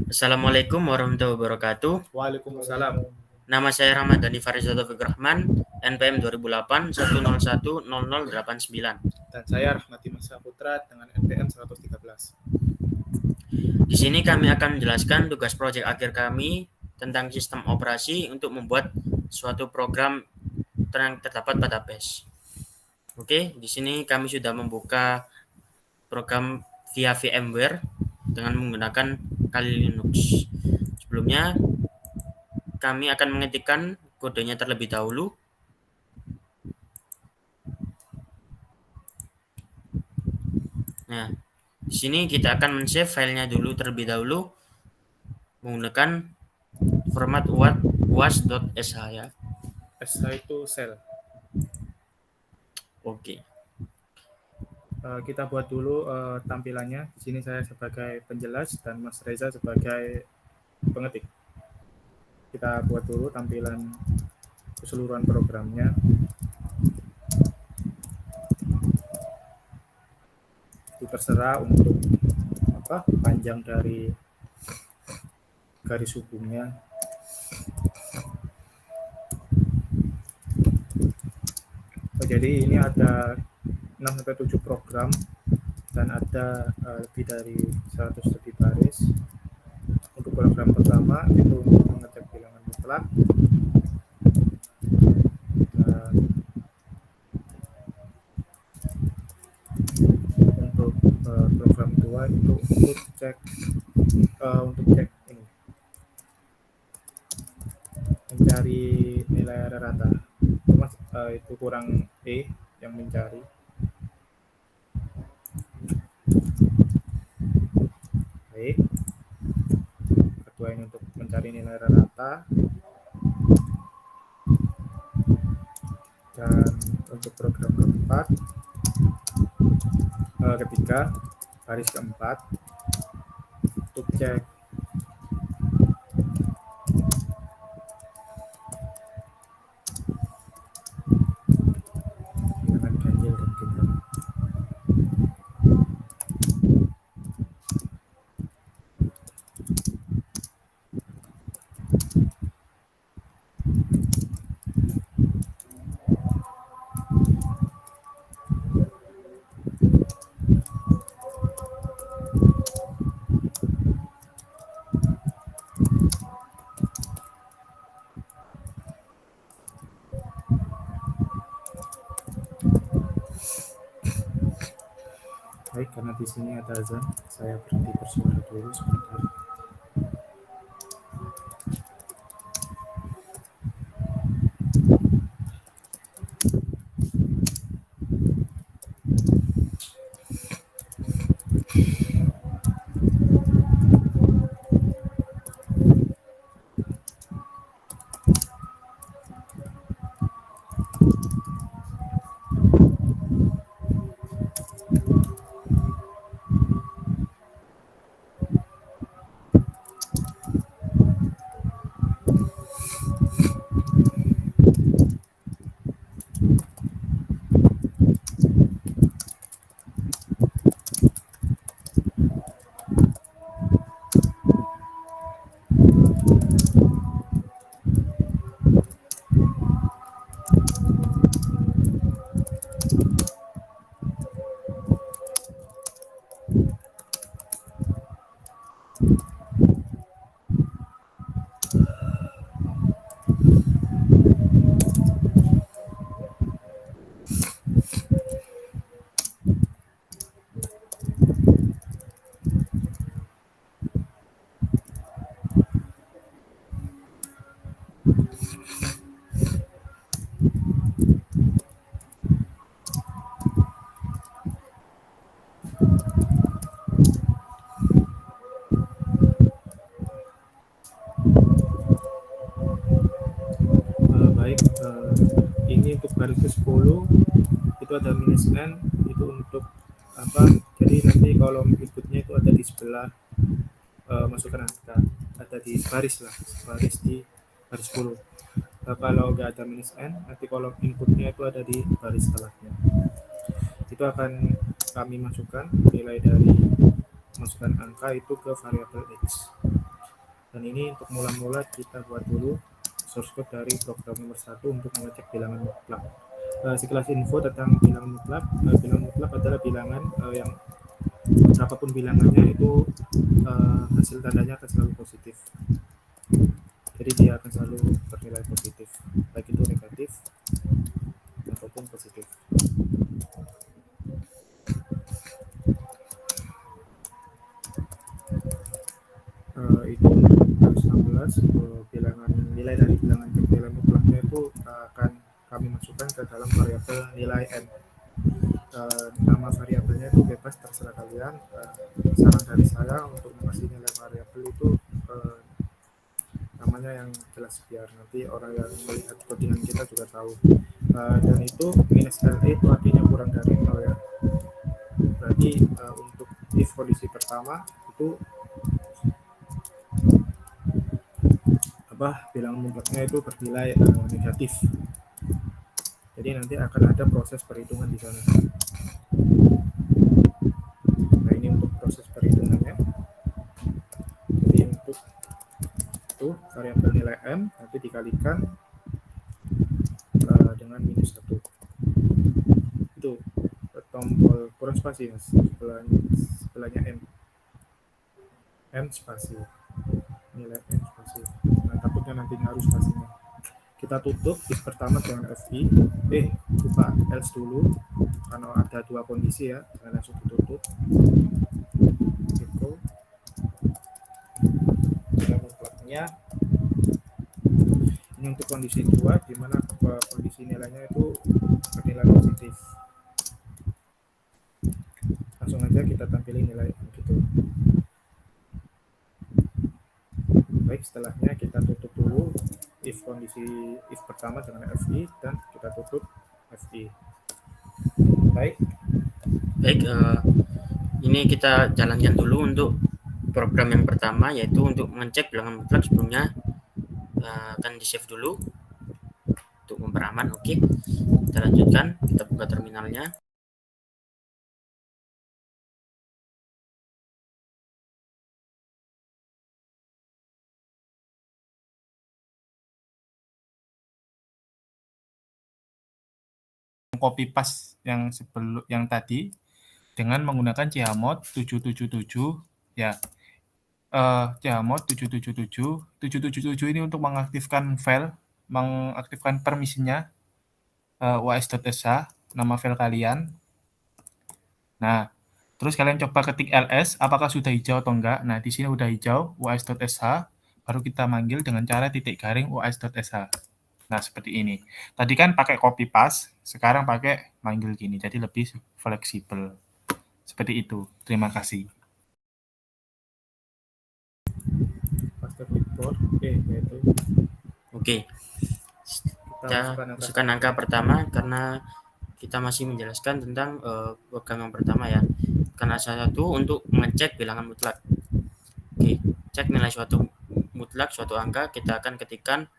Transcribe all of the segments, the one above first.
Assalamualaikum warahmatullahi wabarakatuh. Waalaikumsalam. Nama saya Ramadhani Farizal Taufik Rahman, NPM 2008 101 0089. Dan saya Rahmati Masa Putra dengan NPM 113. Di sini kami akan menjelaskan tugas proyek akhir kami tentang sistem operasi untuk membuat suatu program yang terdapat pada BASH. Oke, di sini kami sudah membuka program via VMware dengan menggunakan Kali Linux. Sebelumnya kami akan mengetikkan kodenya terlebih dahulu. Nah, di sini kita akan men-save filenya dulu terlebih dahulu menggunakan format was.sh ya. SH itu sel. Oke. Kita buat dulu tampilannya. Di sini saya sebagai penjelas dan Mas Reza sebagai pengetik. Kita buat dulu tampilan keseluruhan programnya. Itu terserah untuk panjang dari garis hubungnya. Jadi ini ada 6-7 program dan ada lebih dari 100 lebih baris. Untuk program pertama itu untuk mengecek bilangan mutlak, dan untuk program kedua itu untuk cek ini mencari nilai rata. Itu kurang yang mencari. Baik. Kedua ini untuk mencari nilai rata. Dan untuk program ketiga baris keempat untuk cek bilangan ganjil dan genap. Baik, karena di sini ada azan, saya berhenti bersuara dulu sebentar. Ini untuk baris ke-10 itu ada -n, itu untuk jadi nanti kolom inputnya itu ada di sebelah masukkan angka, ada di baris di baris 10. Kalau nggak ada -n, nanti kolom inputnya itu ada di baris setelahnya. Itu akan kami masukkan nilai dari masukkan angka itu ke variabel X. Dan ini untuk mula-mula kita buat dulu source code dari program nomor 1 untuk mengecek bilangan mutlak. Sekilas info tentang bilangan mutlak. Bilangan mutlak adalah bilangan yang berapapun bilangannya itu hasil tandanya akan selalu positif. Jadi dia akan selalu bernilai positif, baik itu negatif ataupun positif. Itu 16 bilangan nilai dari bilangan nilai mutlaknya itu akan kami masukkan ke dalam variabel nilai n. Nama variabelnya itu bebas, terserah kalian. Saran dari saya untuk mengasih nilai variabel itu namanya yang jelas biar nanti orang yang melihat codingan kita juga tahu. Dan itu minus LE itu artinya kurang dari 0 ya. Berarti untuk if kondisi pertama itu bilangan mutlaknya itu bernilai negatif. Jadi nanti akan ada proses perhitungan di sana. Nah, ini untuk proses perhitungannya. Jadi untuk itu variabel nilai m nanti dikalikan dengan minus 1. Itu tombol kurang spasi mas, sebelahnya m spasi, nilai m spasi. Nah, takutnya nanti ngaruh spasinya. Kita tutup if pertama dengan fi, lupa else dulu karena ada dua kondisi ya, jangan langsung ditutup. Itu nilai mutlaknya. Ini untuk kondisi 2 di mana kondisi nilainya itu bernilai positif. Langsung aja kita tampilin nilai gitu. Baik, setelahnya kita tutup dulu if pertama dengan fi dan kita tutup fi. Baik, ini kita jalankan dulu untuk program yang pertama, yaitu untuk mengecek bilangan mutlak. Sebelumnya akan di save dulu untuk memperaman. Oke, kita lanjutkan, kita buka terminalnya. Copy paste yang tadi dengan menggunakan chmod 777 ya. Chmod 777 ini untuk mengaktifkan file, mengaktifkan permisinya us.sh, nama file kalian. Nah, terus kalian coba ketik ls, apakah sudah hijau atau enggak. Nah, di sini udah hijau us.sh, baru kita manggil dengan cara titik garing us.sh. Nah, seperti ini. Tadi kan pakai copy paste, sekarang pakai manggil gini, jadi lebih fleksibel. Seperti itu. Terima kasih. Oke. Kita masukkan angka pertama karena kita masih menjelaskan tentang program yang pertama ya. Karena satu untuk mengecek bilangan mutlak. Oke, cek nilai suatu mutlak, suatu angka, kita akan ketikkan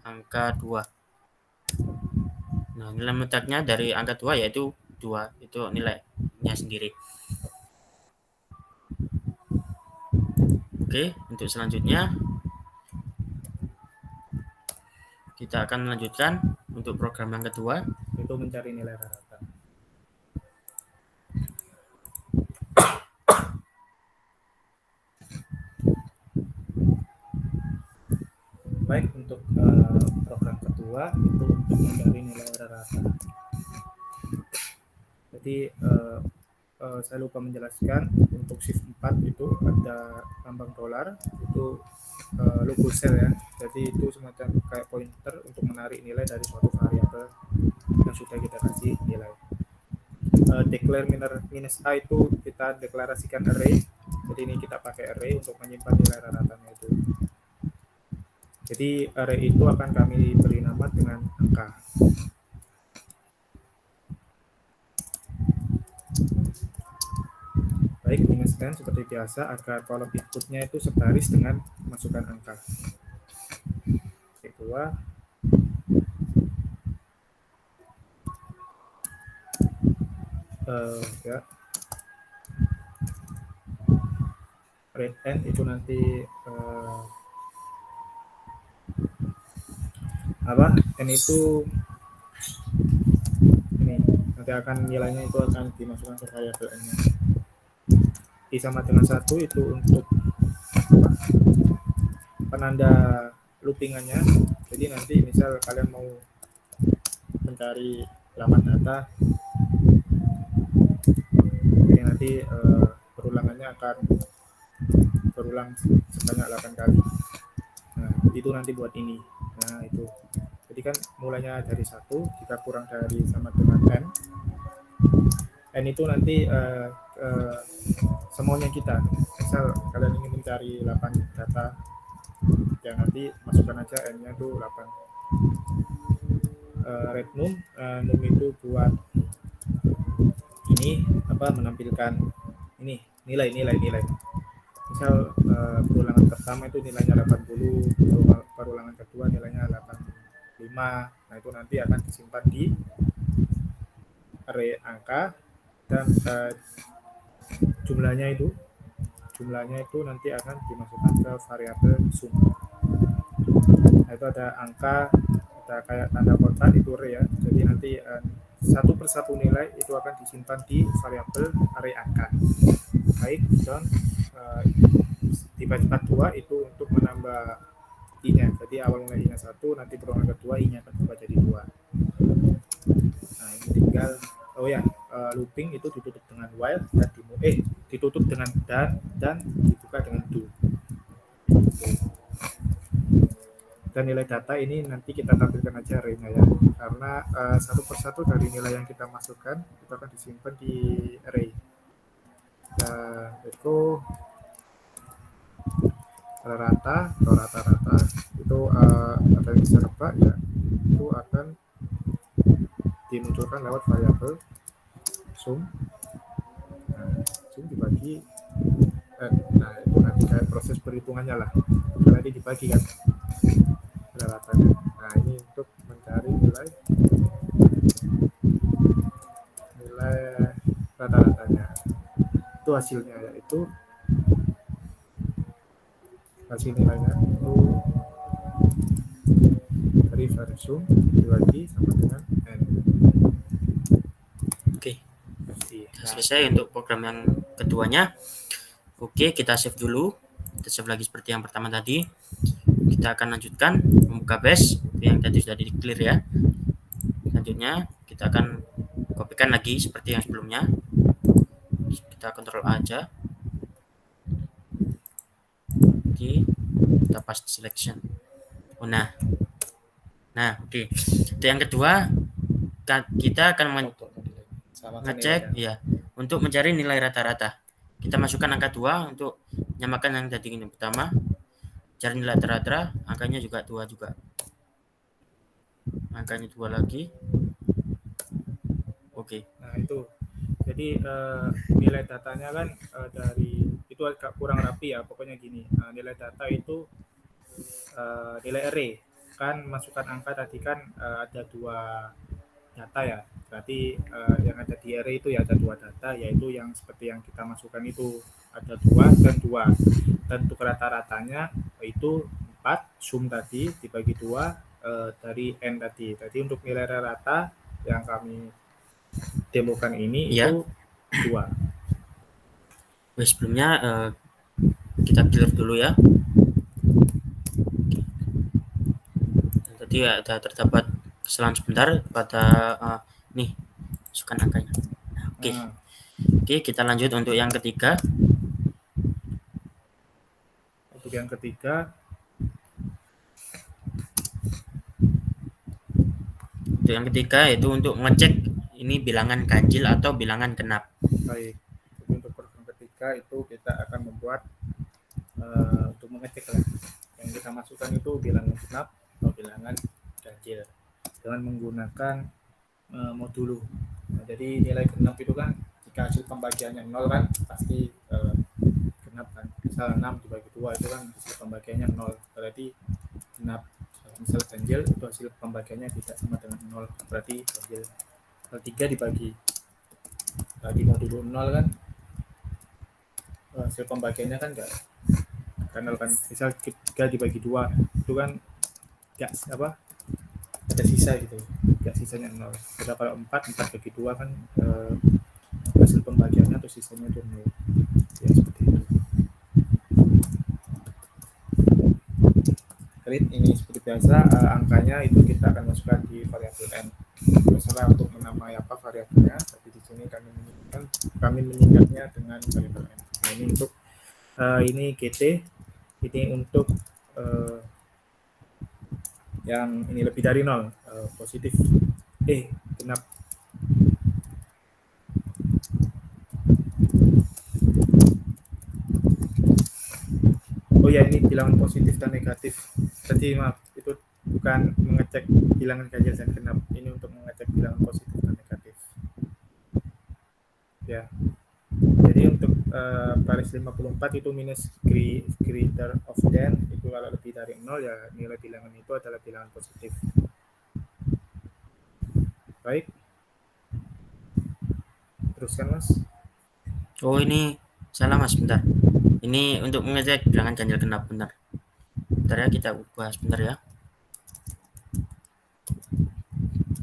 angka 2. Nah, nilai mutlaknya dari angka 2 yaitu 2, itu nilainya sendiri. Oke, untuk selanjutnya kita akan melanjutkan untuk program yang kedua, itu mencari nilai rata. Baik, untuk program kedua itu untuk mencari nilai rata. Jadi saya lupa menjelaskan untuk shift 4 itu ada lambang dolar, itu logo sel ya. Jadi itu semacam kayak pointer untuk menarik nilai dari suatu variabel yang sudah kita kasih nilai. Declare minus a itu kita deklarasikan array. Jadi ini kita pakai array untuk menyimpan nilai ratanya itu. Jadi array itu akan kami beri nama dengan angka. Baik, ingatkan seperti biasa agar kolom inputnya itu sebaris dengan masukkan angka. Kedua, Ya, red n itu nanti apa, n itu ini nanti akan nilainya itu akan dimasukkan ke variabel n-nya. I sama dengan 1 itu untuk penanda loopingannya. Jadi nanti misal kalian mau mencari laman data, jadi nanti perulangannya akan berulang sebanyak 8 kali. Nah, itu nanti buat ini. Nah, itu. Jadi kan mulainya dari 1, kita kurang dari sama dengan n. N itu nanti semuanya kita. Misal kalian ingin mencari 8 data, ya nanti masukkan aja n-nya itu 8. Red num, num itu buat ini apa, menampilkan ini nilai. Misal perulangan pertama itu nilainya 80, perulangan kedua nilainya 85. Nah, itu nanti akan disimpan di array angka, dan jumlahnya itu nanti akan dimasukkan ke variabel sum. Nah, itu ada angka, ada kayak tanda kotak, itu array ya. Jadi nanti satu persatu nilai itu akan disimpan di variabel array angka. Baik, dan dibaca 2 itu untuk menambah i-nya. Jadi awal mulai i-nya 1, nanti perulangan kedua i-nya akan berubah jadi 2. Nah, ini tinggal looping itu ditutup dengan while dan ditutup dengan dan dibuka dengan do. Dan nilai data ini nanti kita tampilkan aja array-nya ya, karena satu persatu dari nilai yang kita masukkan itu akan disimpan di array. Itu rata itu ada yang bisa nebak ya, itu akan dimunculkan lewat variabel sum. Sum dibagi nah itu nanti kayak proses perhitungannya lah, nanti dibagi kan ratanya. Nah, ini untuk mencari nilai rata-ratanya. Itu hasilnya, yaitu hasil nilainya itu dari variabel sum dibagi sama dengan n. Oke. Nah, Selesai untuk program yang keduanya. Oke, kita save dulu. Kita save lagi seperti yang pertama tadi. Kita akan lanjutkan membuka bash yang tadi sudah di clear ya. Selanjutnya kita akan kopikan lagi seperti yang sebelumnya. Kita kontrol A aja. Oke, kita paste selection. Nah, oke. Itu yang kedua, kita akan ngecek ya untuk mencari nilai rata-rata. Kita masukkan angka 2 untuk menyamakan yang tadi yang pertama. Cari nilai rata-rata, angkanya juga 2 juga. Angkanya 2 lagi. Oke. Nah, itu. Jadi nilai datanya kan dari itu agak kurang rapi ya. Pokoknya gini, nilai data itu nilai array. Kan masukkan angka tadi kan ada 2 data ya. Berarti yang ada di array itu ya ada 2 data, yaitu yang seperti yang kita masukkan itu ada 2 dan 2. Dan untuk rata-ratanya itu 4, sum tadi dibagi 2 dari n tadi. Tadi untuk nilai rata yang kami demokan ini ya. itu 2. Sebelumnya kita clear dulu ya. Tadi ada terdapat kesalahan sebentar pada nih masukkan angkanya. Oke, kita lanjut untuk yang ketiga. Untuk yang ketiga, itu untuk ngecek ini bilangan ganjil atau bilangan genap. Baik. Jadi untuk program ketiga itu kita akan membuat untuk mengecek lah. Yang kita masukkan itu bilangan genap atau bilangan ganjil dengan menggunakan modulo. Nah, jadi nilai genap itu kan jika hasil pembagiannya 0 kan pasti genap kan. Misal 6 dibagi 2 itu kan hasil pembagiannya 0. Berarti genap. Misal ganjil itu hasil pembagiannya tidak sama dengan 0. Berarti ganjil. 3 dibagi di modul 0 kan hasil pembagiannya kan enggak, karena kan misal 3 dibagi 2 itu kan enggak apa, ada sisa gitu, enggak sisanya 0. Padahal kalau 4 bagi 2 kan hasil pembagiannya atau sisanya itu 0. Ya seperti itu. Kredit ini seperti biasa, angkanya itu kita akan masukkan di variabel n. Terserah untuk menamai apa variabelnya, tapi di sini kami mengingatnya dengan variabel n. Nah, ini untuk ini GT, ini untuk yang ini lebih dari 0, positif, genap. Oh ya, ini bilangan positif dan negatif. Jadi maaf, itu bukan mengecek bilangan ganjil dan genap. Ini untuk mengecek bilangan positif dan negatif. Ya. Jadi untuk baris 54 itu minus greater of 10, itu kalau lebih dari 0 ya nilai bilangan itu adalah bilangan positif. Baik. Teruskan Mas. Oh ini salah Mas, bentar. Ini untuk mengecek bilangan ganjil genap, benar. Bentar ya, kita ubah sebentar ya.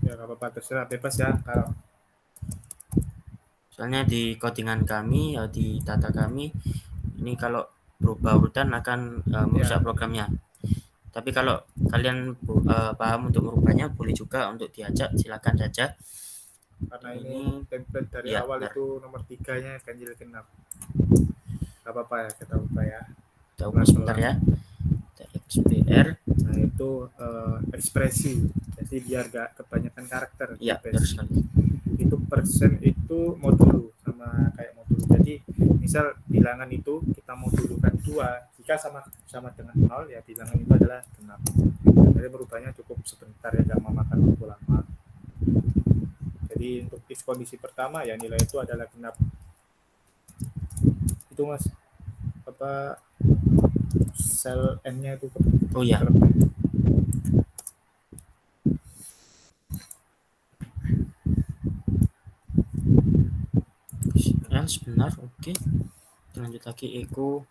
Ya nggak apa-apa, terserah, bebas ya. Kalau soalnya di codingan kami, di data kami, ini kalau berubah urutan akan merusak programnya. Tapi kalau kalian paham untuk merubahnya, boleh juga untuk diajak, silakan saja. Karena ini template dari ya, awal benar. Itu nomor 3-nya ganjil genap. Gak apa-apa ya, kita ubah ya. Kita ubah sebentar ya. XPR. Nah itu ekspresi. Jadi biar gak kebanyakan karakter. Ya, benar sekali. Itu persen itu modul, sama kayak modul. Jadi misal bilangan itu kita modulkan 2, jika sama dengan 0 ya bilangan itu adalah genap. Jadi berubahnya cukup sebentar ya, gak memakan waktu lama. Jadi untuk if kondisi pertama ya nilai itu adalah genap. Itu Mas, apa sel n-nya itu? Oh ya. Sebentar, oke. Lanjut lagi echo.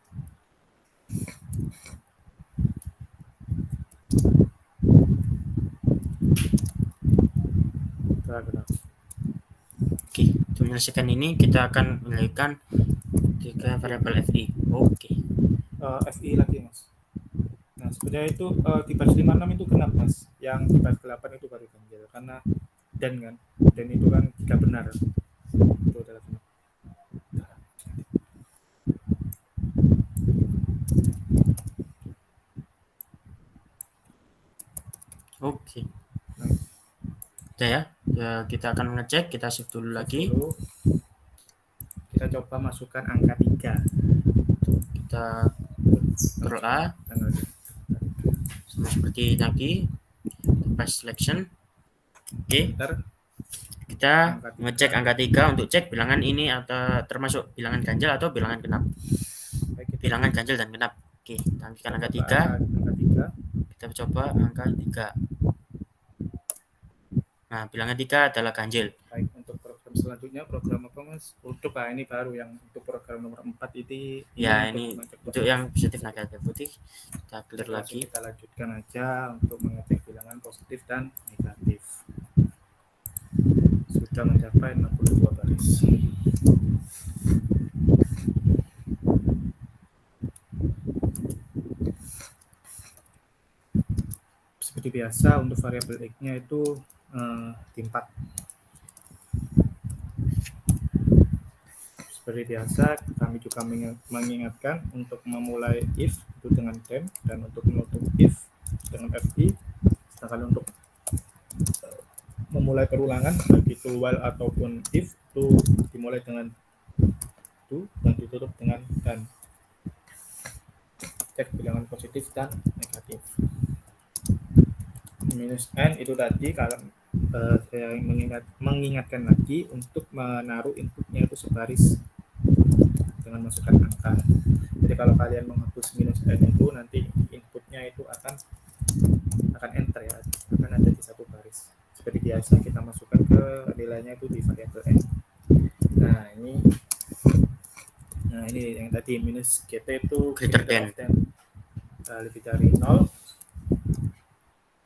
Oke, untuk menyelesaikan ini kita akan menyelesaikan 3 variabel FI. Oke. FI lagi Mas. Nah sebenarnya itu di baris 56 itu genap Mas. Yang di baris 8 itu baru ganjil, karena dan kan, dan itu kan jika benar itu adalah genap. Oke. Udah ya, kita akan mengecek, kita save dulu lagi. Kita coba masukkan angka 3. Kita Ctrl A. Sama seperti tadi, paste selection. Oke. Kita ngecek angka 3 untuk cek bilangan ini atau termasuk bilangan ganjil atau bilangan genap. Bilangan ganjil dan genap. Oke, kita tekan angka 3. Kita coba angka 3. Nah, bilangan 3 adalah ganjil. Baik, untuk program selanjutnya program apa Mas? Untuk ini baru yang untuk program nomor 4 ini. Ya, ini untuk yang positif negatif putih. Kita clear lagi. Kita lanjutkan aja untuk mengecek bilangan positif dan negatif. Sudah mencapai 62 baris. Seperti biasa untuk variabel x-nya itu di 4. Seperti biasa kami juga mengingatkan untuk memulai if itu dengan dem, dan untuk menutup if dengan fi. Sedangkan untuk memulai perulangan baik itu while ataupun if itu dimulai dengan do dan ditutup dengan dan. Cek bilangan positif dan negatif. Minus n itu tadi kalau saya mengingatkan lagi untuk menaruh inputnya itu sebaris dengan masukkan angka. Jadi kalau kalian menghapus minus n itu nanti inputnya itu akan enter ya, akan ada di satu baris. Seperti biasa kita masukkan ke nilainya itu di variabel n. Nah, ini yang tadi minus GT itu Greater greater than. of 10, lebih dari 0.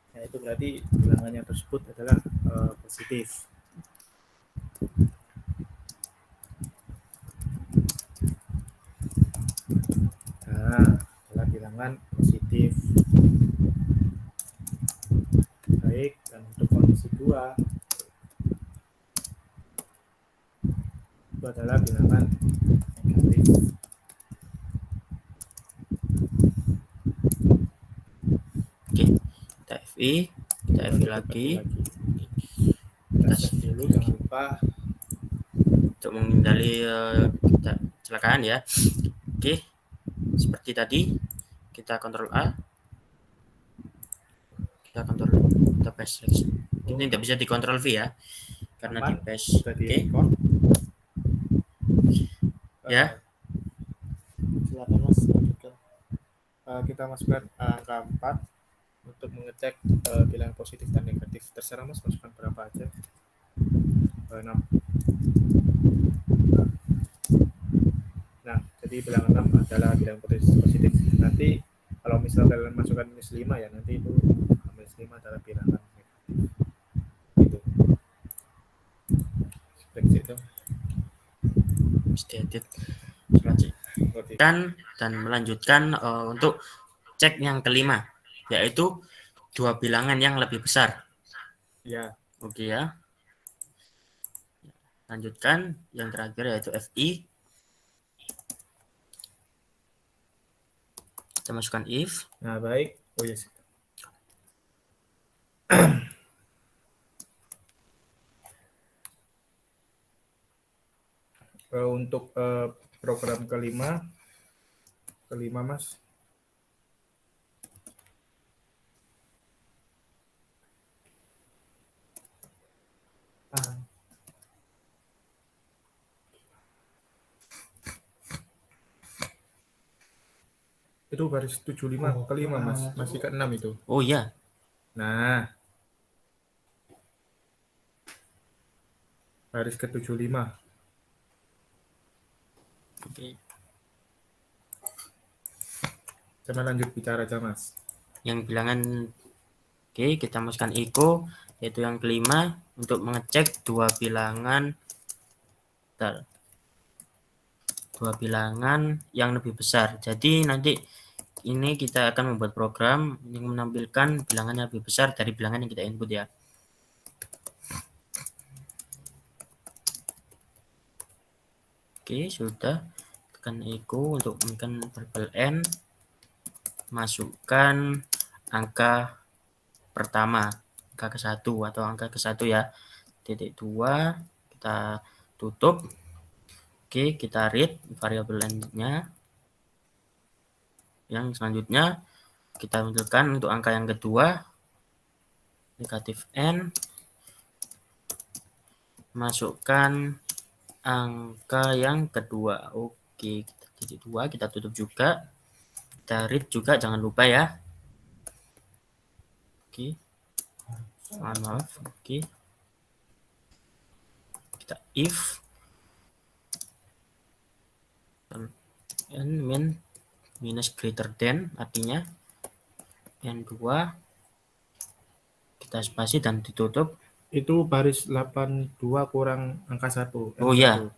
Nah, itu berarti bilangannya tersebut adalah positif. Nah, adalah bilangan positif. Baik, dan untuk kondisi 2 itu adalah bilangan negatif. Oke, kita FI, kita Ya, FI kita lagi. Kita Kita save dulu, lagi. jangan lupa. Untuk menghindari kecelakaan ya. Oke, seperti tadi kita kontrol A, kita kontrol, kita paste selection. Ini tidak bisa dikontrol V ya, karena di Aman, paste. sudah Oke, di-record. ya. Silakan Mas, lanjutkan. Kita masukkan angka 4 untuk mengecek bilangan positif dan negatif. Terserah Mas, masukkan berapa aja. 6. Nah, jadi bilangan 6 adalah bilangan positif. Nanti kalau misal kalian masukkan minus 5 ya, nanti itu minus 5 adalah bilangan negatif. Gitu. Seperti itu. Stated dan melanjutkan untuk cek yang kelima, yaitu dua bilangan yang lebih besar. Ya. Oke ya. Lanjutkan yang terakhir yaitu FI. Kita masukkan if. Nah, baik. Oh yes. Untuk program kelima Mas. Itu baris 75 kelima Mas, masih ke 6 itu. Oh iya. Nah, baris ke 75. Oke. Coba lanjut bicara aja Mas. Yang bilangan, oke, kita masukkan echo, yaitu yang kelima, untuk mengecek dua bilangan yang lebih besar. Jadi nanti ini kita akan membuat program yang menampilkan bilangan yang lebih besar dari bilangan yang kita input ya. Oke, sudah. Tekan echo untuk menekan variabel n, masukkan angka pertama, angka ke-1 atau angka ke-1 ya, titik 2, kita tutup. Oke, kita read variabel n-nya. Yang selanjutnya kita munculkan untuk angka yang kedua, negatif n, masukkan angka yang kedua. Oke, kita titik 2, kita tutup juga, kita read juga, jangan lupa ya. Oke, maaf. Oke, kita if n min minus greater than, artinya n2, kita spasi dan ditutup. Itu baris 82 kurang angka 1. Oh ya,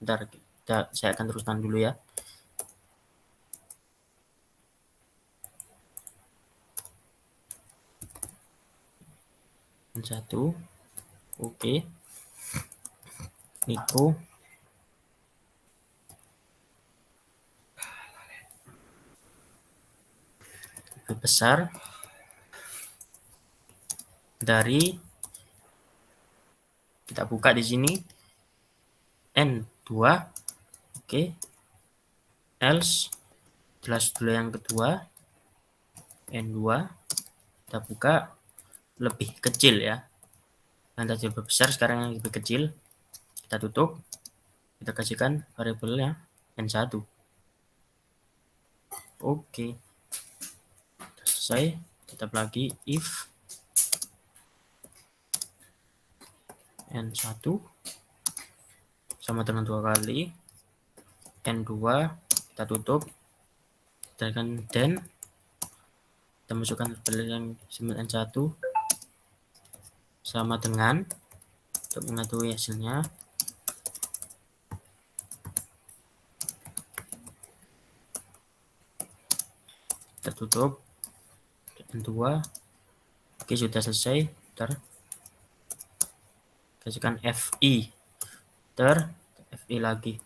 bentar, saya akan teruskan dulu ya. N1, oke. Niko lebih besar dari, kita buka di sini, N2, oke. Else, jelas dulu yang kedua, N2, kita buka, lebih kecil ya. Yang tadi lebih besar, sekarang yang lebih kecil, kita tutup, kita kasihkan variabelnya N1. Oke, selesai. Kita lagi if N1 sama dengan 2 kali, N2 kita tutup, tekan then, kita masukkan label yang 91 sama dengan untuk mengetahui hasilnya. Kita tutup N2. Oke, sudah selesai. Kasihkan FI, FI lagi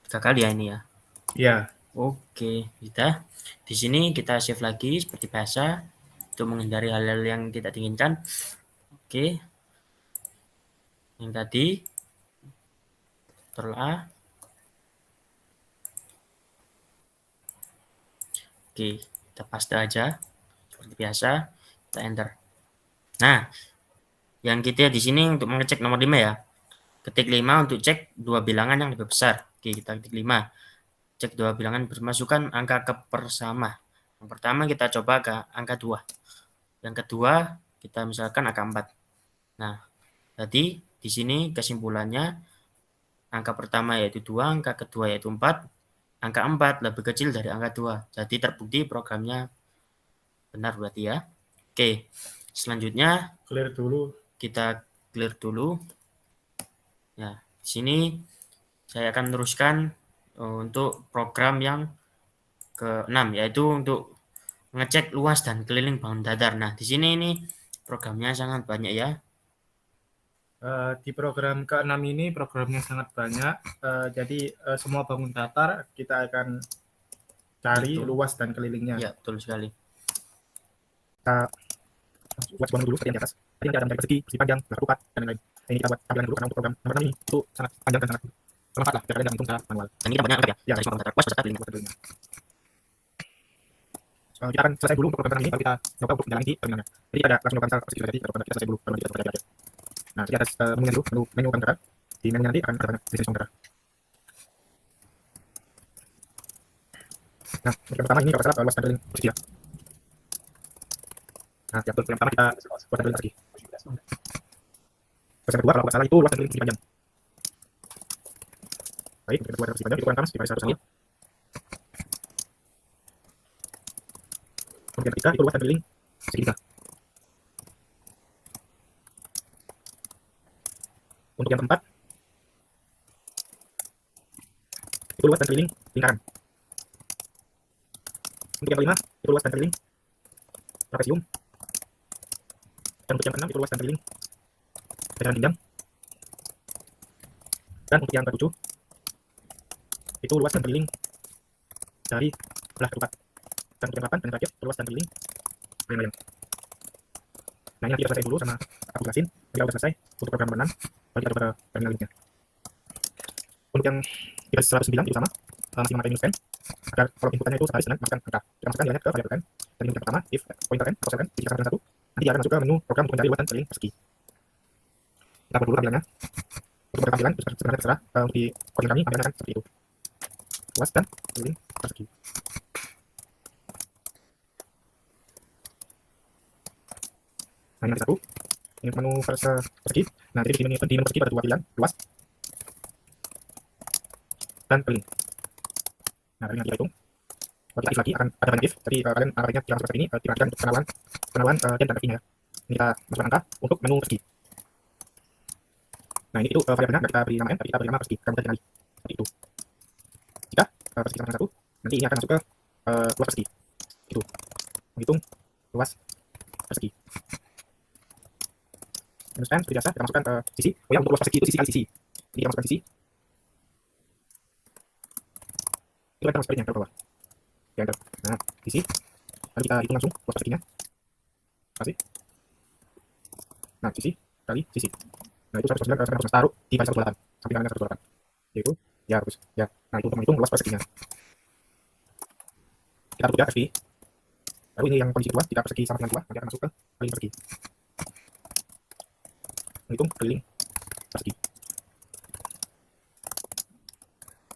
3 kali ya ini ya. Ya. Oke, kita di sini kita save lagi seperti biasa untuk menghindari hal-hal yang tidak diinginkan. Oke, yang tadi Ctrl A. Oke, kita paste aja seperti biasa, kita enter. Nah, yang kita di sini untuk mengecek nomor 5 ya. Ketik 5 untuk cek dua bilangan yang lebih besar. Oke, kita ketik 5. Cek dua bilangan bermasukkan angka ke bersama. Yang pertama kita coba ke angka 2. Yang kedua kita misalkan angka 4. Nah, tadi di sini kesimpulannya angka pertama yaitu 2, angka kedua yaitu 4. Angka 4 lebih kecil dari angka 2. Jadi terbukti programnya benar berarti ya. Oke, selanjutnya Clear dulu. kita clear dulu. Ya, di sini saya akan teruskan untuk program yang ke-6 yaitu untuk ngecek luas dan keliling bangun datar. Nah, di sini ini programnya sangat banyak ya. Di program ke-6 ini programnya sangat banyak. Jadi semua bangun datar kita akan cari Betul. luas dan kelilingnya. Ya, betul sekali. Kita buat semuanya dulu seperti yang di atas. Tadi kita ada mencari persegi panjang, berapa kupat, dan lain-lain. Ini kita buat tampilan dulu karena untuk program nomor 6 ini itu sangat panjang dan sangat bermanfaat lah. Biar kalian hitung secara manual. Dan kita banyak ya, Ya. dari semua bangun datar luas beserta keliling. Kita akan selesai dulu untuk program ini, baru kita coba untuk menjalani di terminalnya. Jadi kita ada langsung melakukan persegi sudah jadi, kita selesai dulu, baru kita coba lagi. Nah, di atas menunya dulu, menu bangun datar. Di menu nanti akan ada banyak jenis bangun datar. Nah, yang pertama ini kalau salah luas dan keliling persegi ya. Nah, yang pertama kita luas dan keliling persegi. Terus yang kedua kalau nggak salah itu luas dan keliling persegi panjang. Baik, untuk yang kedua persegi panjang itu ukuran panas dikali 100 mm. Untuk yang ketiga itu luas dan keliling segitiga. Untuk yang keempat itu luas dan keliling lingkaran. Untuk yang kelima itu luas dan keliling trapesium. Dan untuk yang keenam itu luas dan keliling jajaran pinggang. Dan untuk yang ketujuh itu luas dan keliling dari belah ketupat. Dan untuk yang delapan dan terakhir itu luas dan keliling layang-layang. Nah, ini nanti kita selesai dulu sama aku jelasin. Jadi udah selesai untuk program nomor 6. Lalu kita coba ke terminal linknya. Untuk yang 109 itu sama, masih memakai minus n agar kalau inputannya itu sekali senang masukkan angka. Kita masukkan nilainya ke variabel n. Dan yang pertama if pointer n atau sel n dijadikan dengan 1, nanti dia akan masuk ke menu program untuk mencari luas dan keliling persegi. Kita buat dulu tampilannya. Untuk tampilan itu sebenarnya terserah, untuk di coding kami tampilannya akan seperti itu, luas dan keliling persegi. Nah, ini nanti satu ini menu persegi. Nah, jadi di menu persegi pada dua pilihan, luas dan keliling. Nah, ini nanti kita hitung. Kalau kita if lagi akan ada banyak if, jadi kalian arahnya jangan seperti ini, diperhatikan untuk kenalan gen dan f-nya ya. Ini kita masukkan angka untuk menu persegi. Nah, ini itu variabelnya nggak kita beri nama n, tapi kita beri nama persegi, kita kenali seperti itu. Jika persegi sama dengan 1, nanti ini akan masuk ke luas persegi. Itu menghitung luas persegi. Minus n seperti biasa kita masukkan ke sisi. Oh ya, untuk luas persegi itu sisi kali sisi. Jadi kita masukkan sisi. Itu kita masukkan ke bawah. Ya, enter. Nah, sisi. Lalu kita hitung langsung luas perseginya. Kasih. Nah, sisi kali sisi. Nah, itu 109 karena harus taruh di kali 128. Sampai dengan 128. Yaitu, ya harus. Ya. Nah, itu untuk menghitung luas perseginya. Kita tutup ya, FI. Lalu ini yang kondisi 2, jika persegi sama dengan 2, nanti akan masuk ke keliling persegi. Menghitung keliling persegi.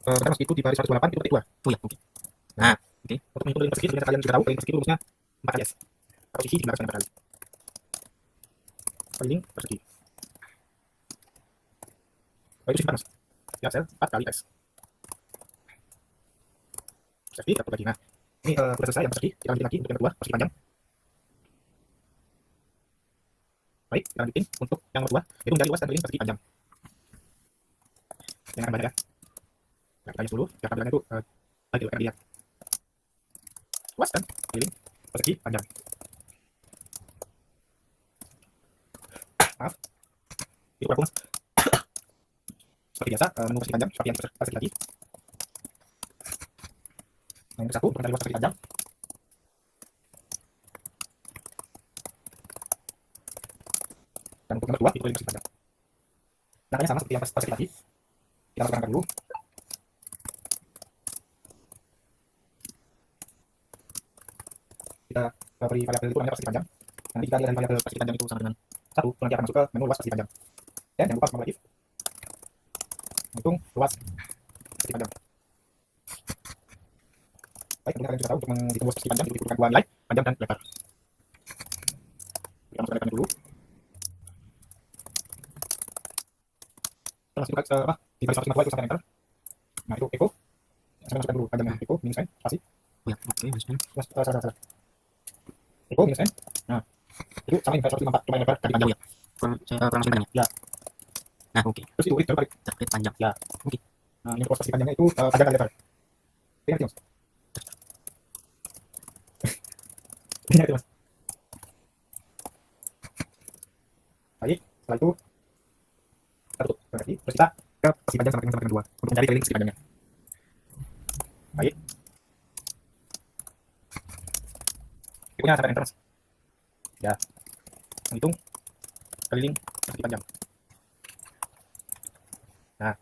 Pertama itu di baris 128 itu ketik 2. Oh ya, oke. Nah, oke. Untuk menghitung keliling persegi, seperti kalian juga tahu, keliling persegi itu rumusnya 4 kali S. Atau sisi dibalaskan 4 kali. Keliling persegi. Oh, itu sisi panas. Ya, sel 4 kali S. persegi kita tutup lagi. Nah ini udah selesai yang persegi, kita lanjut lagi untuk yang kedua persegi panjang. Baik, kita lanjutin untuk yang kedua itu menjadi luas dan keliling persegi panjang. Yang akan banyak ya. Nah, kita lihat dulu, yang tampilannya itu lagi kita lihat luas dan keliling persegi panjang. Maaf, itu kurang seperti biasa menu persegi panjang seperti yang persegi tadi. Yang ke-1 untuk mencari luas persegi panjang. Dan untuk yang kedua itu keliling persegi panjang. Caranya sama seperti yang persegi tadi. Kita masukkan dulu. Kita beri variabel itu namanya persegi panjang. Nanti kita lihat dari variabel persegi panjang itu sama dengan 1, nanti akan masuk ke menu luas persegi panjang. Dan jangan lupa semua if hitung luas persegi panjang. Baik, kemudian kalian sudah tahu untuk menghitung luas persegi panjang itu dibutuhkan dua nilai, panjang dan lebar. Kita masukkan lebarnya dulu. Terus itu di baris 152 itu sampai enter. Nah itu echo. Saya masukkan dulu panjangnya echo minus n spasi. Ya, oke, masukkan. Salah. Echo minus n. Nah itu sama yang baris 154 cuma yang lebar dari panjang. Ya, saya kurang panjangnya. Ya. Nah, oke. Terus itu baru balik. Terkait panjang. Ya. Oke. Nah ini luas persegi panjangnya itu panjang kali lebar. Oke, ngerti mas? Ngerti mas? Baik, setelah itu kita tutup berarti terus kita ke persegi panjang sampai dengan 2 untuk mencari keliling persegi panjangnya. Baik. Berikutnya sampai enter mas. Ya. Menghitung keliling persegi panjang. Nah,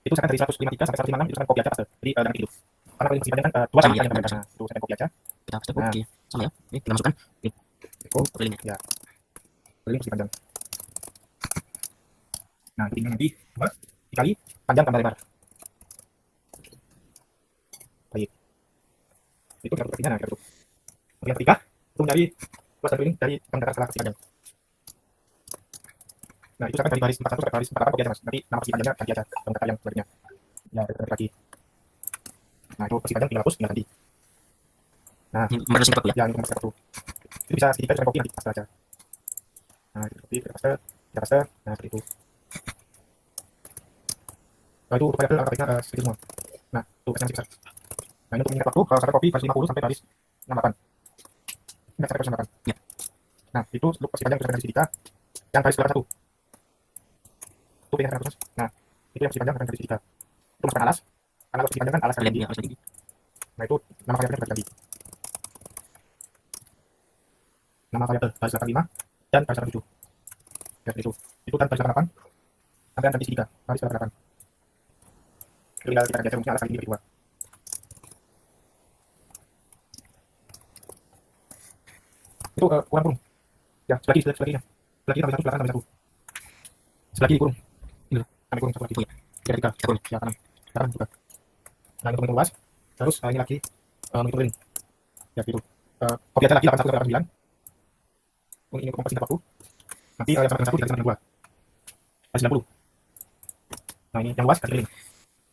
itu misalkan dari 153 sampai 156 itu misalkan kopi aja paste. Jadi jangan gitu. Karena keliling persegi panjang kan 2 sama Iya, panjang. Nah, itu saya kopi aja. Kita paste Nah. oke. Sama ya. Ini kita masukkan. Ini Echo kelilingnya. ya. Keliling persegi panjang. Nah, kelilingnya nanti 2 dikali panjang tambah lebar. Baik. Itu kita tutup. Nah, kita tutup. Yang ketiga, itu mencari luas dan keliling dari penggerak setelah persegi panjang. Nah, itu misalkan dari baris 41 sampai baris 48 kopi aja mas. Nanti nama persegi panjangnya ganti aja penggerak yang selanjutnya. Ya, kita ganti lagi. Nah, itu persegi panjang 300 tinggal ganti. Nah, ini 440 ya. ya ini nomor 1. Itu bisa sedikit sampai kopi nanti paste aja. Nah, kita kopi, kita paste. Nah, seperti itu. Nah, itu untuk variabel angka segitu semua. Nah, itu versi besar. Nah, ini untuk mengingat waktu, kalau sampai kopi baris 50 sampai baris 68. Enggak sampai baris 68. Ya. Nah, itu untuk persegi panjang dari segitiga yang baris 81. Itu yang 100. Nah, itu yang persegi panjang dari segitiga. Itu masukkan alas. Karena persegi panjang kan alas kali Kalian tinggi. ya, harus lagi. Nah, itu nama variabelnya kita ganti. Nama variabel baris 85 dan baris 87. Ya, seperti itu. Itu kan baris 88 sampai ganti segitiga, baris 88. Itu tinggal kita geser mungkin alas kali ini berdua. Itu kurang kurung. Ya, sebelah kiri tambah 1, sebelah kanan tambah 1. Sebelah kiri kurung. Ini loh, kami kurung satu lagi. Oh ya. 3 kurung. Ya, kanan juga. Nah, ini untuk menghitung luas. Terus ini lagi menghitung keliling. Ya, gitu. Kopi aja lagi 81 sampai 89. Ini untuk mempersingkat waktu. Nanti yang sama dengan 1 dikali sama dengan 2. Baris 90. Nah, ini yang luas ganti keliling.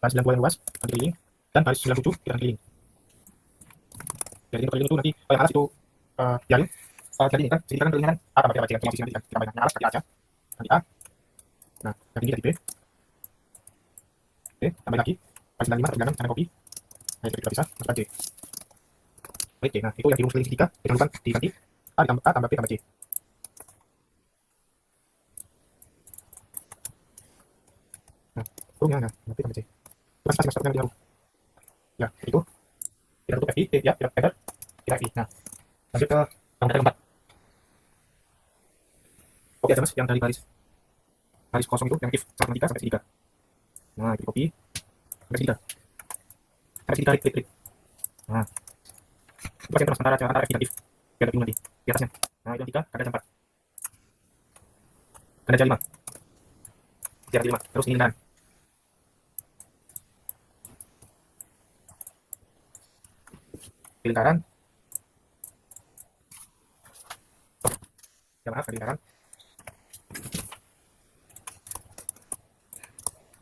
Baris 92 yang luas ganti keliling. Dan baris 97 kita ganti keliling. Jadi untuk keliling itu nanti kalau yang alas itu dialin. Jadi ini kan segitiga kan kelilingnya kan A tambah B tambah C, cuma sisi nanti kita tambahkan yang alas ganti A aja. Ganti A. Nah, yang ini ganti B. Oke, tambah lagi. Baris 95 tergantung sampai kopi. Nah, itu kita bisa masukkan C. Baik, nah itu yang di rumus keliling segitiga. Jangan lupa diganti A ditambah A tambah B tambah C. Nah, turunnya nah, B tambah C. Itu masih masuk yang jauh. Ya, itu. Kita tutup FI, ya, kita enter. Kita FI. Nah, lanjut ke yang keempat. Kopi aja mas, yang dari baris kosong itu, yang if 1,3 sampai segitiga. Nah, itu kopi. Sampai segitiga. Sampai segitiga, klik. Nah, itu pasien terus antara FI dan if. Biar ada bingung nanti. Di atasnya. Nah, itu yang 3, ganda 4. Ganda 5. Ganda 5. Terus ini lingkaran. Lingkaran. Ya maaf, lingkaran.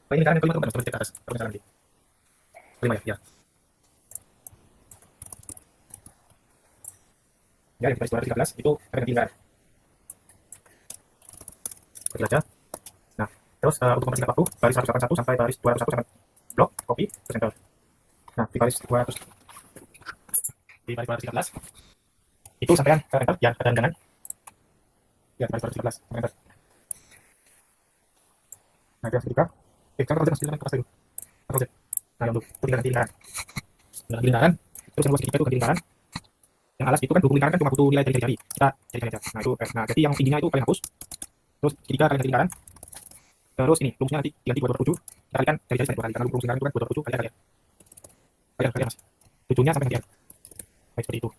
Oh, ini lingkaran yang kelima, terus ke atas. Terus nanti. Kelima ya, ya. Ya, yang baris 213 itu referensi lingkaran. Seperti aja. Nah, terus untuk mempersingkat waktu, baris 181 sampai baris 201 sampai blok, copy, terus enter. Nah, di baris 200, di baris 213 itu sampean enter, ya ada undangan. Ya, baris 213, enter. Nah, itu ketika, jangan kerja, silakan keras dulu. Kerja. Nah, yang untuk ganti lingkaran. Ganti lingkaran, terus yang luas segitiga itu ganti lingkaran. Yang alas itu kan 20 lingkaran kan cuma butuh nilai dari jari. Kita jadikan aja. Nah, itu nah, jadi yang tingginya itu kalian hapus. Terus segitiga kalian ganti lingkaran. Terus ini rumusnya nanti diganti 227. Kita kalikan dari jari sampai 2 kali karena rumus lingkaran itu kan 227 kali kalian. Kalian Mas. Tujuannya sampai gantian. Baik, seperti itu.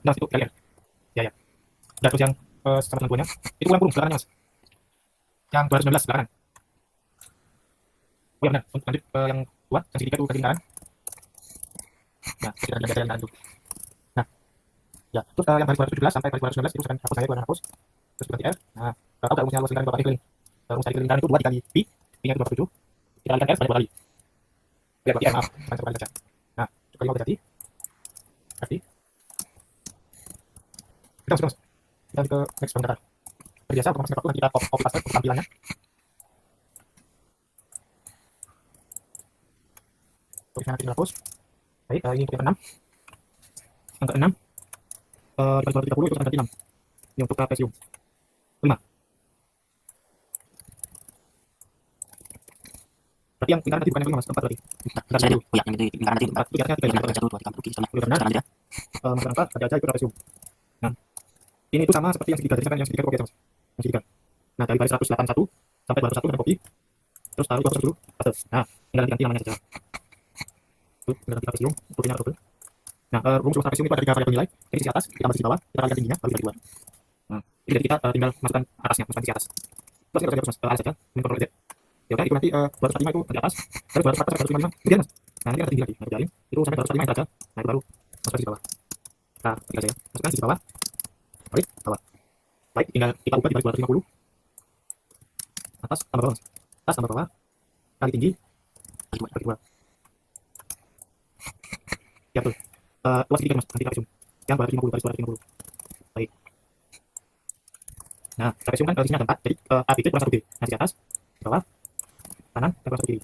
Nah, itu kalian. Ya, ya. Dan terus yang sama tentuannya itu ulang kurung belakangan Mas. Yang 219 belakangan. Oh ya benar. Untuk lanjut yang dua, yang segitiga itu ganti lingkaran. Nah, kita lihat jalan itu. Nah, ya, terus yang baris 217 sampai baris 219 itu saya hapus saya hapus. Terus ganti R. Nah, tahu enggak rumusnya luas lingkaran berapa kali? Rumus dari lingkaran itu 2 dikali pi, pi-nya itu 27. Kita kalikan R sebanyak 2 kali. Ya, berarti R, maaf, satu kali saja. Nah, coba mau berarti. Berarti. Kita masuk, kita ke next one data. Biasa untuk masuk waktu nanti kita copy paste untuk tampilannya. Tulisnya nanti kita hapus. Baik, ini untuk yang ke-6. Yang ke-6 dibagi 30 itu ganti 6. Ini untuk trapesium. 5. Berarti yang lingkaran tadi bukan yang 5 Mas, 4 berarti. Lingkaran itu. Oh ya, yang itu lingkaran itu. Itu di atasnya 3 Lingkaran 1 2 3 4 5 oleh karena masalah apa ada aja itu trapesium. Nah, ini itu sama seperti yang segitiga tadi kan yang segitiga itu oke Mas. Yang segitiga. Nah, dari baris 181 sampai 201 kita copy. Terus taruh 200 dulu. Paste. Nah, tinggal diganti namanya saja. Itu tinggal trapesium, bentuknya double. Nah, rumus trapesium itu ada 3 variabel nilai. Jadi sisi atas ditambah sisi bawah, kita kalikan tingginya bagi 2. Nah, jadi kita tinggal masukkan atasnya, masukkan sisi atas. Terus kita terus Mas, alas saja, Ctrl Z. Ya udah itu nanti 245 itu di atas, terus 240 sampai 255 kemudian Mas. Nah, ini ada tinggi lagi. Nah, kerjain itu sampai 245 itu aja. Nah, itu baru masukkan sisi bawah. Nah, ketik aja ya. Masukkan sisi bawah. Balik bawah. Baik, tinggal kita ubah di baris 250. Atas tambah bawah. Atas tambah bawah. Kali tinggi bagi 2. Ya betul. Luas sedikit Mas, nanti trapesium. Yang 250 baris 250. Baik. Nah, trapesium kan isinya ada 4, jadi A itu kurang 1 B. Nah, di atas, bawah, kanan, dan kurang 1 kiri.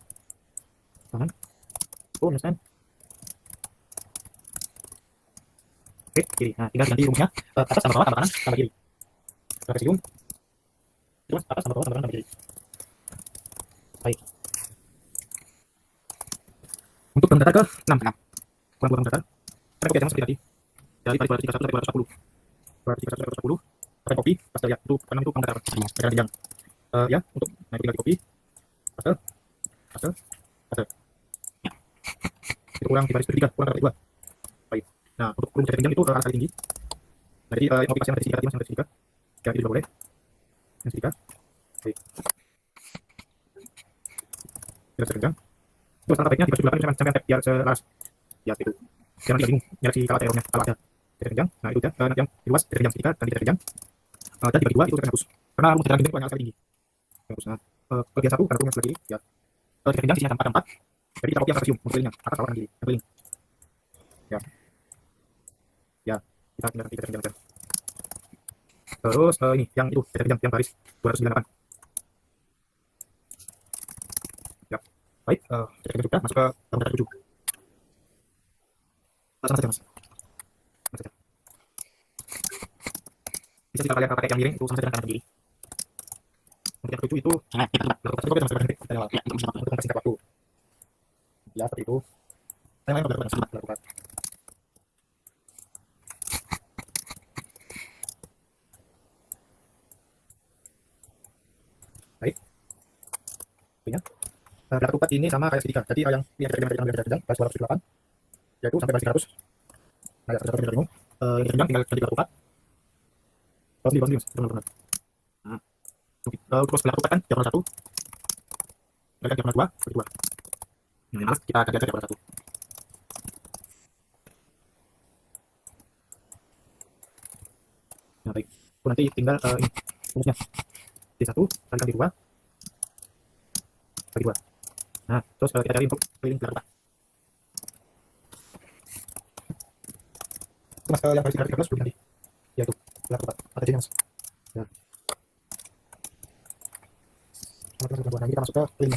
Kanan. Oh, understand. Oke, kiri. Nah, tinggal ganti rumusnya. Atas tambah bawah, tambah kanan, tambah kiri. Trapesium. Itu Mas, atas tambah bawah, tambah kanan, tambah kiri. Baik. Untuk bangun datar ke 6. Kurang bangun datar. Kita copy aja Mas seperti tadi. Dari baris 231 sampai 240. 231 sampai 240. Pakai copy, paste ya. Itu karena itu bangun datar. Datar jenjang. Ya, untuk nah itu tinggal di copy. Paste. Paste. Paste. Ya. Itu kurang di baris ketiga, kurang dari 2. Baik. Nah, untuk rumus dari jenjang itu alas kali tinggi. Nah, jadi yang copy paste yang dari segitiga tadi Mas, yang dari segitiga. Ya, itu juga boleh. Yang segitiga. Baik. Kita jenjang. Terus angka baiknya di baris belakang sampai tab biar selaras. Ya, itu. Jangan tidak bingung nyeleksi kalau ada errornya, kalau ada tidak jenjang. Nah, itu udah nanti yang di luas tidak jenjang segitiga dan tidak jenjang. Dan dibagi 2 itu akan hapus. Karena rumus dari jenjang itu hanya sekali tinggi. Hapus. Nah, bagian 1 karena rumusnya sebelah kiri, ya. Tidak jenjang sisinya 4 Jadi kita copy yang trapesium, modelnya atas bawah kanan kiri, yang keliling. Ya. Ya, kita tinggal nanti jenjang aja. Terus ini yang itu jenjang yang baris 298. Ya. Baik, kita juga masuk ke bangun datar 7. Sama saja Mas. Sama saja. Bisa jika kalian pakai yang miring itu sama saja dengan kanan kiri. Untuk yang 7 itu Jangan, kita lakukan satu copy sama seperti kita ya, untuk untuk mempersingkat waktu. Ya, seperti itu. Yang lain udah lakukan. Baik. Ini belakang rupat ini sama kayak segitiga. Jadi yang ini yang jenjang baris 278 yaitu sampai baris 300. Nah, ya, kita bingung. Yang jenjang tinggal ganti belakang rupat. Bagus Mas, benar. Nah, terus belakang rupat kan diagonal 1. Kan diagonal 2, bagi 2. Yang malas kita ganti aja diagonal 1. Nah, baik. Itu nanti tinggal ini rumusnya. D1 kalikan D2 bagi 2. Nah, terus kita cari untuk keliling belakang rupat. Itu Mas ke yang baris 313 belum nanti. Ya itu. Gelar ketupat. Ada J-nya Mas. Ya. Nanti kita masuk ke link.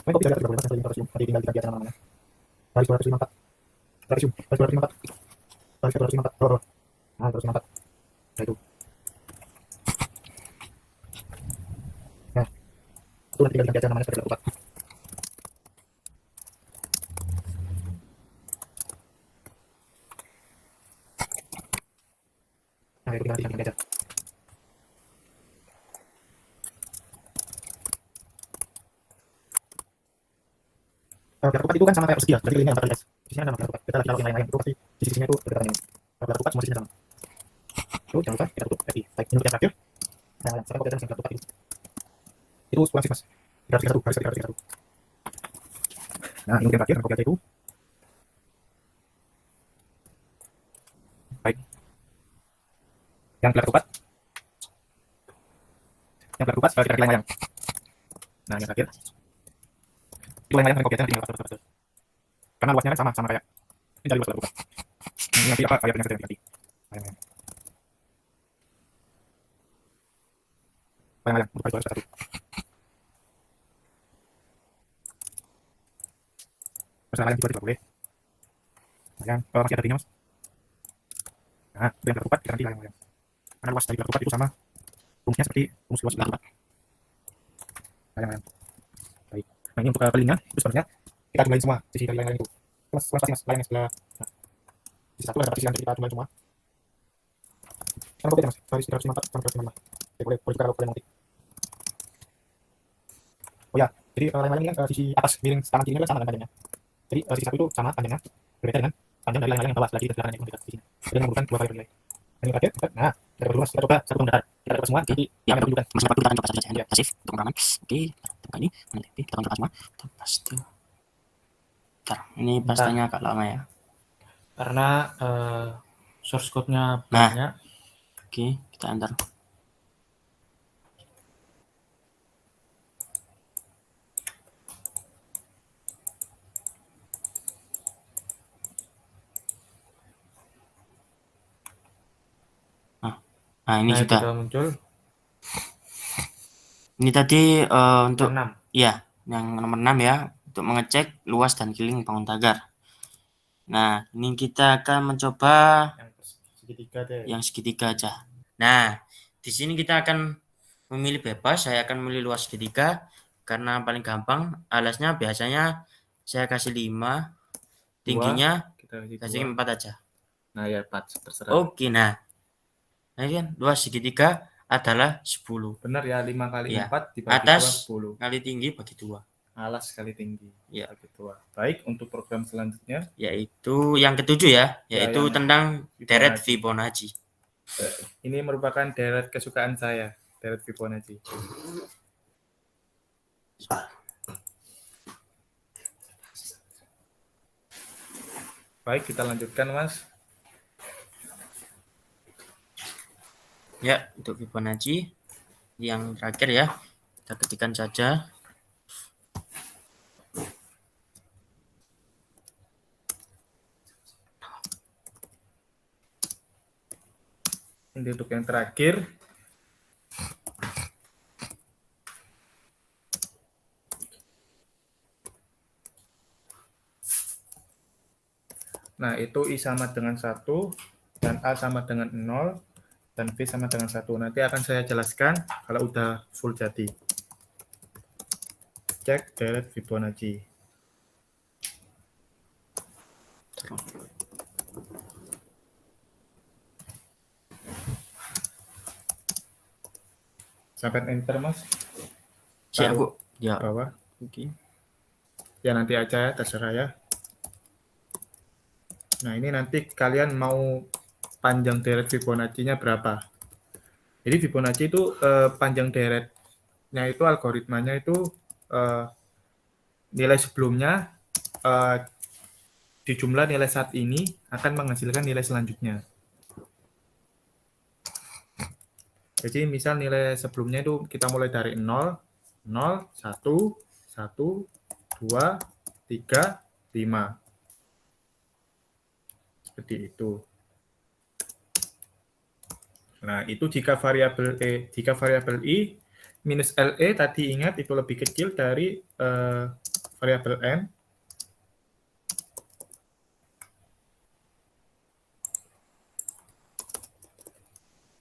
Main kopi dari 3 yang link nanti tinggal kita biar namanya. Baris 254. Baris 254. Baris 254. Bawah. Nah, 254. Nah itu. Nah, itu nanti tinggal kita biar namanya seperti ketupat. Nah, itu nanti kita baca. Gelar ketupat itu kan sama kayak persegi ya, berarti linknya 4 guys. Di sini ada gelar ketupat. Kita lagi taruh yang lain-lain itu pasti di sisinya itu berdekatan ini. Gelar ketupat semua sisinya sama. Itu jangan lupa kita tutup happy. Baik, ini yang terakhir. Nah, sekarang kita mesin gelar ketupat itu. Itu kurang sih mas. 331, baris 331. Nah, ini yang terakhir, kopi aja itu. Baik. Yang gelar ketupat. Yang gelar ketupat kita kira layang-layang. Nah, yang terakhir. Itu layang-layang dengan kopi aja tinggal betul. Karena luasnya kan sama kayak ini dari luas gelar ketupat. Ini nanti apa layarnya saja nanti. Layang-layang. Layang-layang untuk baris 1. Masalah layang juga boleh. Layang, masih ada tinggal mas. Nah, itu yang gelar ketupat kita nanti layang-layang. Karena luas dari gelar ketupat itu sama rumusnya seperti rumus luas gelar ketupat. Layang-layang. Baik. Nah, ini untuk kelilingnya itu sebenarnya kita jumlahin semua sisi dari layang-layang itu. Mas, pasti mas, layangnya sebelah. Nah, sisi satu ada sisi yang kita jumlahin semua. Sekarang kopi aja mas, baris 354 sampai 355. Oke, boleh juga kalau kalian mau. Oh ya, jadi layang-layang ini kan sisi atas miring tangan kirinya kan sama dengan panjangnya. Jadi sisi satu itu sama panjangnya, berbeda dengan panjang dari layang-layang yang bawah lagi di belakangnya yang di sini. Jadi memerlukan 2 kali bernilai. Ini terakhir, nah, kita dulu mas, kita coba satu mendatar. Kita coba semua, jadi Ya, kami tunjukkan. masih dapat kita akan coba satu saja ya. Pasif untuk pengurangan. Oke, buka ini, kita akan coba semua. Kita paste. Bentar, ini pastanya agak lama ya. Karena source code-nya banyak. Oke, kita enter. Nah, ini sudah muncul. Ini tadi untuk 6. ya, yang nomor 6 ya, untuk mengecek luas dan keliling bangun tagar. Nah, ini kita akan mencoba yang segitiga aja. Nah, di sini kita akan memilih bebas. Saya akan memilih luas segitiga karena paling gampang. Alasnya biasanya saya kasih 5, tingginya kasih 4 aja. Nah ya 4 terserah. Oke, nah ini kan luas segitiga adalah 10. Benar ya, 5 kali Ya. 4 dibagi Atas 2 10. kali tinggi bagi 2. Alas kali tinggi. Ya. Bagi 2. Baik, untuk program selanjutnya Yaitu yang ketujuh ya, yaitu yang tentang deret Fibonacci. Fibonacci. Ini merupakan deret kesukaan saya, deret Fibonacci. Baik, kita lanjutkan mas. Ya, untuk Fibonacci yang terakhir ya, kita ketikkan saja. Ini untuk yang terakhir. Nah, itu I sama dengan 1, dan A sama dengan 0, dan V sama dengan 1. Nanti akan saya jelaskan kalau udah full jadi. Cek deret Fibonacci. Sampai enter mas. Siap, Bu. Ya. Bawah. Oke. Ya nanti aja ya, terserah ya. Nah, ini nanti kalian mau panjang deret Fibonacci-nya berapa. Jadi Fibonacci itu panjang deretnya itu algoritmanya itu nilai sebelumnya dijumlah nilai saat ini akan menghasilkan nilai selanjutnya. Jadi misal nilai sebelumnya itu kita mulai dari 0, 0, 1, 1, 2, 3, 5. seperti itu. Nah, itu jika variabel i minus LE tadi ingat itu lebih kecil dari variabel n.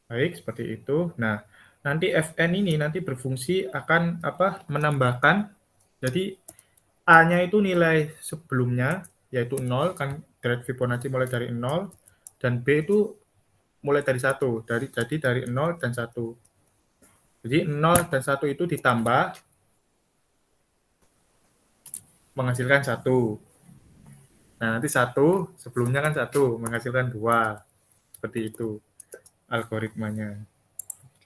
Baik, seperti itu. Nah, nanti Fn ini nanti berfungsi akan menambahkan. Jadi A-nya itu nilai sebelumnya yaitu 0 kan deret Fibonacci mulai dari 0 dan B itu mulai dari 1. Jadi dari 0 dan 1. Jadi 0 dan 1 itu ditambah menghasilkan 1. Nah, nanti 1 sebelumnya kan 1 menghasilkan 2. Seperti itu algoritmanya.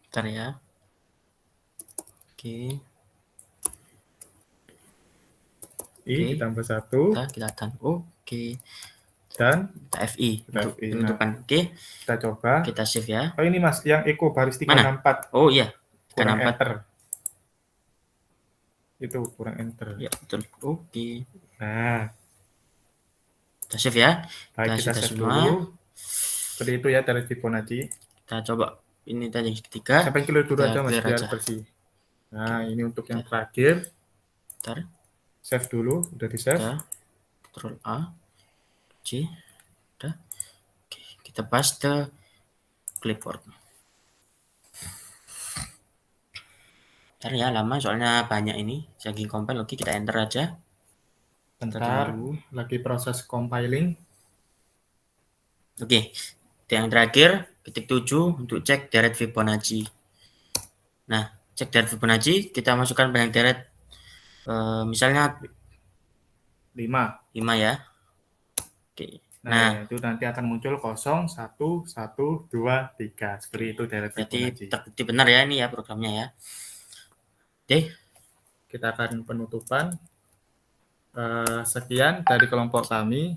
Bentar ya. Oke. I Oke. ditambah 1 Kita akan oke. dan Kita FI untuk FI. penentukan. Oke. Kita coba. Kita save ya. Oh ini Mas, yang Eko baris Mana? 364. Oh iya. Kurang 364. enter. Itu kurang enter. Ya, betul. Oke. Nah, Kita save ya. baik kita sudah save semua. dulu. Seperti itu ya dari Fibonacci. Kita coba ini tadi yang ketiga. Sampai clear dulu Kita aja Mas clear biar aja. bersih. Nah, Oke. ini untuk yang terakhir. Bentar. Save dulu, udah di save. Kita Ctrl A, C, udah. Oke, kita paste clipboard. Bentar ya, lama soalnya banyak ini. Saking compile, oke kita enter aja. Bentar, lagi proses compiling. Oke, yang terakhir ketik 7 untuk cek deret Fibonacci. Nah, cek deret Fibonacci, kita masukkan banyak deret. Misalnya 5 ya. Oke. Nah, itu nanti akan muncul 0, 1, 1, 2, 3. Seperti itu deret berarti Fibonacci. terbukti benar ya ini ya programnya ya. Oke. Kita akan penutupan. Sekian dari kelompok kami.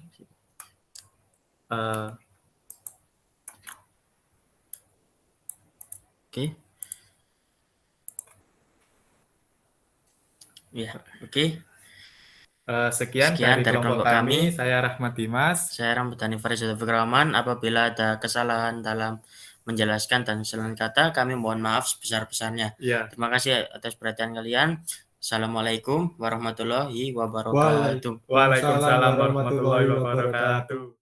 Oke. Ya, oke. Sekian dari kelompok kami. Saya Rahmat Dimas. Saya Rambutan Faris Fikraman. Apabila ada kesalahan dalam menjelaskan dan kesalahan kata, kami mohon maaf sebesar-besarnya. Ya. Terima kasih atas perhatian kalian. Assalamualaikum warahmatullahi wabarakatuh. Waalaikumsalam warahmatullahi wabarakatuh.